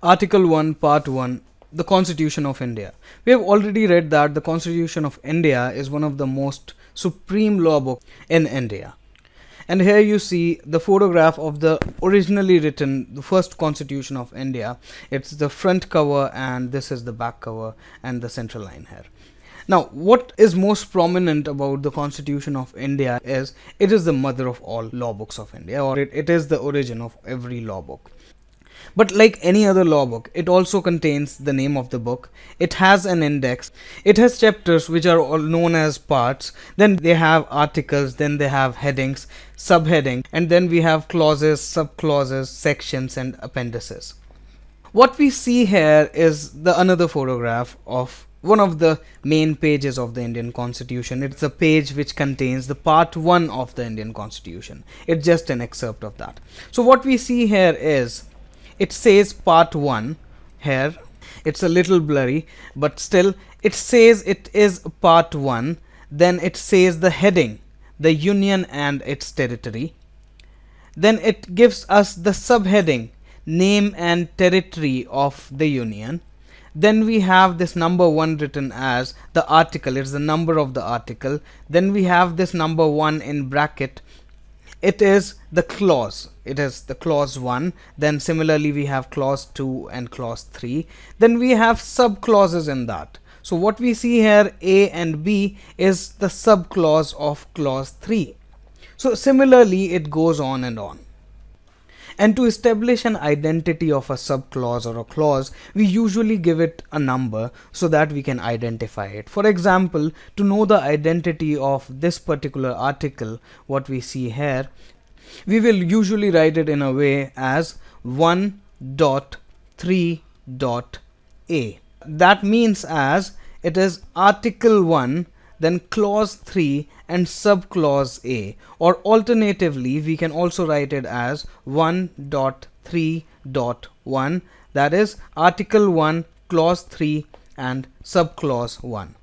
Article 1, Part 1, the Constitution of India. We have already read that the Constitution of India is one of the most supreme law books in India. And here you see the photograph of the originally written, the first Constitution of India. It's the front cover and this is the back cover and the central line here. Now, what is most prominent about the Constitution of India is it is the mother of all law books of India, or it is the origin of every law book. But like any other law book, it also contains the name of the book. It has an index. It has chapters which are all known as parts. Then they have articles, then they have headings, subheading, and then we have clauses, subclauses, sections and appendices. What we see here is another photograph of one of the main pages of the Indian Constitution. It's a page which contains the part 1 of the Indian Constitution. It's just an excerpt of that. So what we see here is it says part 1 here. It's a little blurry, but still it says it is part 1. Then it says the heading, the union and its territory. Then it gives us the subheading, name and territory of the union. Then we have this number 1 written as the article. It's the number of the article. Then we have this number 1 in bracket. It is the clause. It is the clause 1. Then similarly we have clause 2 and clause 3. Then we have subclauses in that. So what we see here, A and B, is the subclause of clause 3. So similarly it goes on and on. And to establish an identity of a subclause or a clause, we usually give it a number so that we can identify it. For example, to know the identity of this particular article, what we see here, we will usually write it in a way as 1.3.a. That means as it is article 1, then clause 3 and subclause A, or alternatively we can also write it as 1.3.1, that is article 1, clause 3 and subclause 1.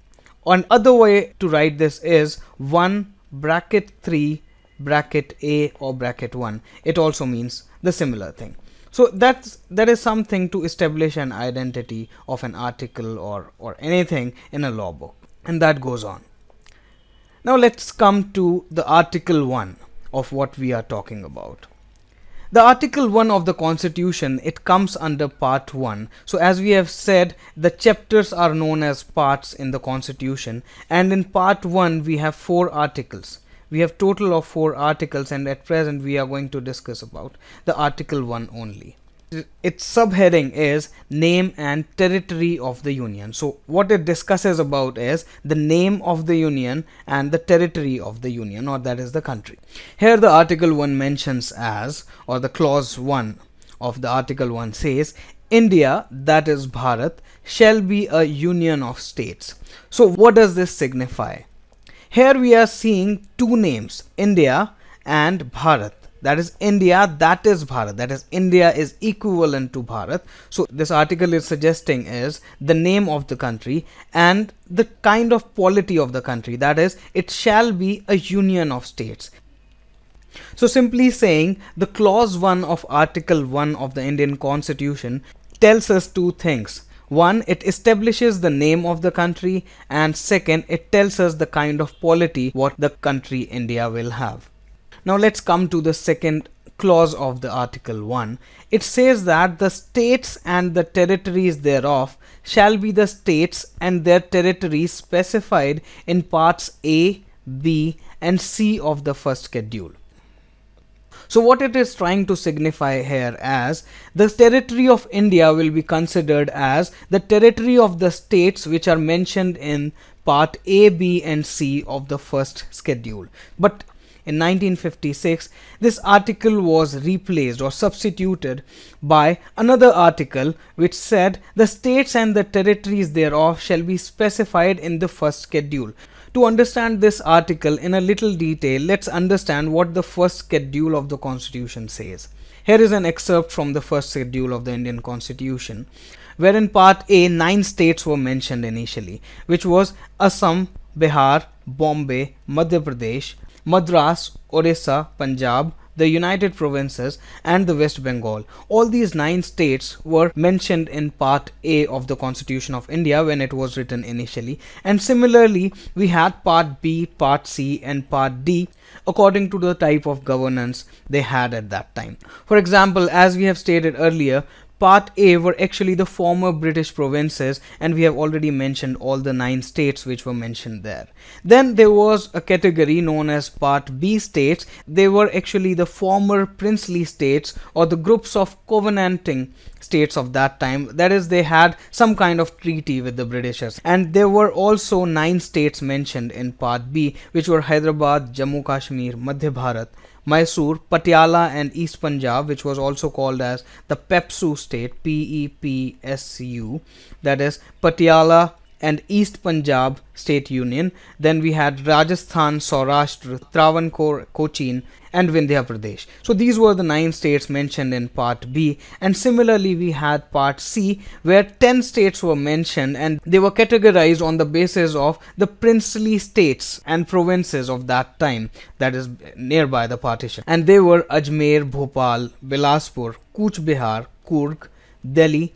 Another way to write this is 1 bracket 3 bracket A or bracket 1. It also means the similar thing. So that is something to establish an identity of an article or anything in a law book, and that goes on. Now let's come to the article 1 of what we are talking about. The article 1 of the Constitution, it comes under part 1. So as we have said, the chapters are known as parts in the Constitution, and in part 1 we have 4 articles. We have total of 4 articles, and at present we are going to discuss about the article 1 only. Its subheading is name and territory of the union. So what it discusses about is the name of the union and the territory of the union, or that is the country. Here the article 1 mentions as, or the clause 1 of the article 1 says, India, that is Bharat, shall be a union of states. So what does this signify? Here we are seeing 2 names, India and Bharat. That is India, that is Bharat. That is India is equivalent to Bharat. So this article is suggesting is the name of the country and the kind of polity of the country. That is, it shall be a union of states. So simply saying, the clause 1 of article 1 of the Indian Constitution tells us 2 things. 1, it establishes the name of the country, and second, it tells us the kind of polity what the country India will have. Now let's come to the second clause of the article 1. It says that the states and the territories thereof shall be the states and their territories specified in parts A, B and C of the first schedule. So what it is trying to signify here as the territory of India will be considered as the territory of the states which are mentioned in part A, B and C of the first schedule. But in 1956, this article was replaced or substituted by another article which said the states and the territories thereof shall be specified in the first schedule. To understand this article in a little detail, let's understand what the first schedule of the Constitution says. Here is an excerpt from the first schedule of the Indian Constitution, where in part A 9 states were mentioned initially, which was Assam, Bihar, Bombay, Madhya Pradesh, Madras, Orissa, Punjab, the United Provinces, and the West Bengal. All these 9 states were mentioned in Part A of the Constitution of India when it was written initially, and similarly we had Part B, Part C, and Part D according to the type of governance they had at that time. For example, as we have stated earlier, Part A were actually the former British provinces, and we have already mentioned all the 9 states which were mentioned there. Then there was a category known as Part B states. They were actually the former princely states, or the groups of covenanting states of that time. That is, they had some kind of treaty with the Britishers. And there were also 9 states mentioned in Part B, which were Hyderabad, Jammu Kashmir, Madhya Bharat, Mysore, Patiala, and East Punjab, which was also called as the Pepsu state, P-E-P-S-U, that is Patiala and East Punjab State Union. Then we had Rajasthan, Saurashtra, Travancore, Cochin, and Vindhya Pradesh. So these were the 9 states mentioned in Part B, and similarly we had Part C, where 10 states were mentioned, and they were categorized on the basis of the princely states and provinces of that time, that is nearby the partition. And they were Ajmer, Bhopal, Bilaspur, Cooch Behar, Coorg, Delhi,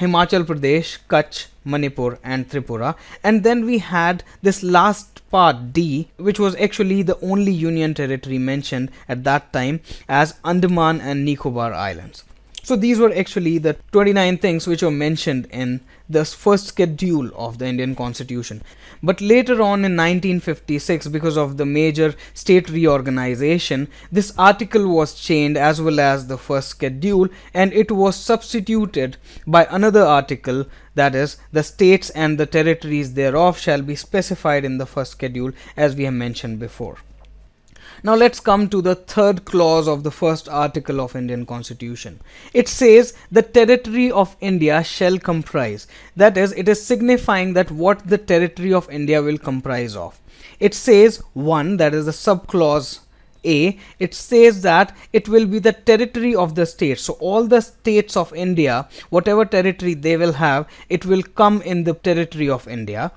Himachal Pradesh, Kutch, Manipur, and Tripura. And then we had this last part D, which was actually the only union territory mentioned at that time, as Andaman and Nicobar Islands. So these were actually the 29 things which were mentioned in the first schedule of the Indian Constitution. But later on in 1956, because of the major state reorganization, this article was changed as well as the first schedule, and it was substituted by another article, that is, the states and the territories thereof shall be specified in the first schedule, as we have mentioned before. Now let's come to the third clause of the first article of Indian Constitution. It says the territory of India shall comprise. That is, it is signifying that what the territory of India will comprise of. It says 1, that is the subclause A, it says that it will be the territory of the states. So all the states of India, whatever territory they will have, it will come in the territory of India.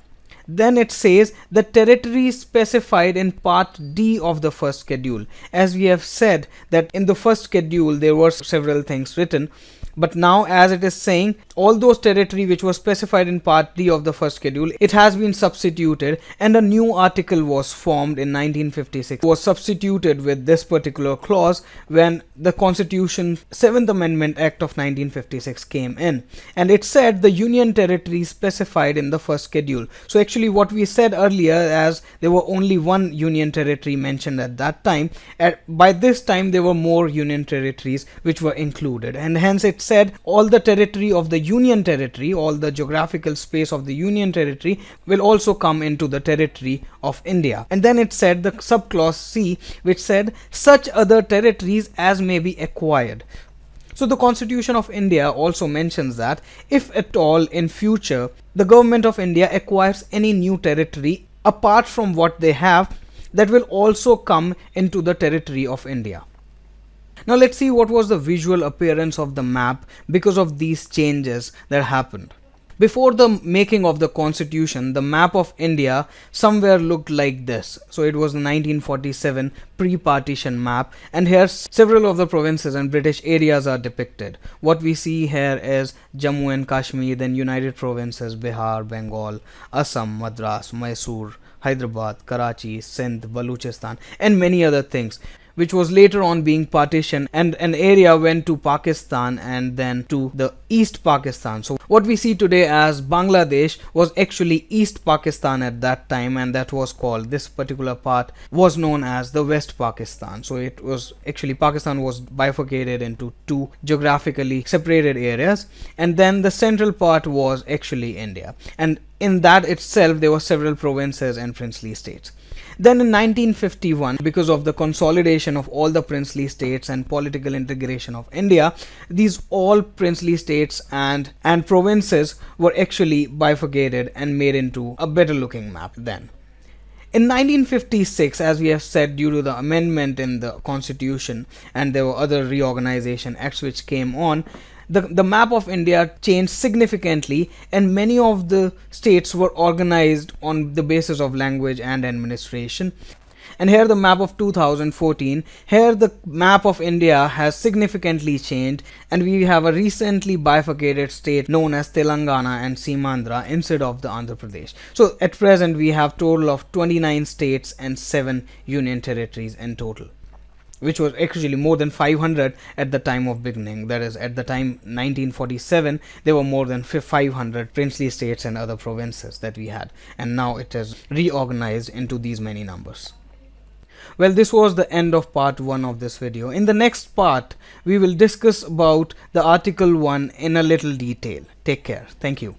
Then it says the territory specified in Part D of the first schedule. As we have said that in the first schedule there were several things written, but now as it is saying, all those territory which was specified in Part D of the first schedule, it has been substituted, and a new article was formed in 1956, was substituted with this particular clause when the Constitution 7th Amendment Act of 1956 came in, and it said the union territory specified in the first schedule. So actually what we said earlier, as there were only one union territory mentioned at that time, by this time there were more union territories which were included, and hence it said all the territory of the union territory, all the geographical space of the union territory will also come into the territory of India. And then it said the subclause C, which said such other territories as may be acquired. So the Constitution of India also mentions that if at all in future the government of India acquires any new territory apart from what they have, that will also come into the territory of India. Now let's see what was the visual appearance of the map because of these changes that happened. Before the making of the Constitution, the map of India somewhere looked like this. So it was the 1947 pre-partition map, and here several of the provinces and British areas are depicted. What we see here is Jammu and Kashmir, then United Provinces, Bihar, Bengal, Assam, Madras, Mysore, Hyderabad, Karachi, Sindh, Baluchistan, and many other things, which was later on being partitioned, and an area went to Pakistan and then to the East Pakistan. So what we see today as Bangladesh was actually East Pakistan at that time, and that was called, this particular part was known as the West Pakistan. So it was actually, Pakistan was bifurcated into two geographically separated areas, and then the central part was actually India, and in that itself there were several provinces and princely states. Then in 1951, because of the consolidation of all the princely states and political integration of India, these all princely states and provinces were actually bifurcated and made into a better looking map then. In 1956, as we have said, due to the amendment in the Constitution, and there were other reorganization acts which came on, the map of India changed significantly, and many of the states were organized on the basis of language and administration. And here the map of 2014. Here the map of India has significantly changed, and we have a recently bifurcated state known as Telangana and Simandra instead of the Andhra Pradesh. So at present we have total of 29 states and 7 union territories in total, which was actually more than 500 at the time of beginning. That is, at the time 1947 there were more than 500 princely states and other provinces that we had, and now it is reorganized into these many numbers. Well, this was the end of part 1 of this video. In the next part we will discuss about the article 1 in a little detail. Take care. Thank you.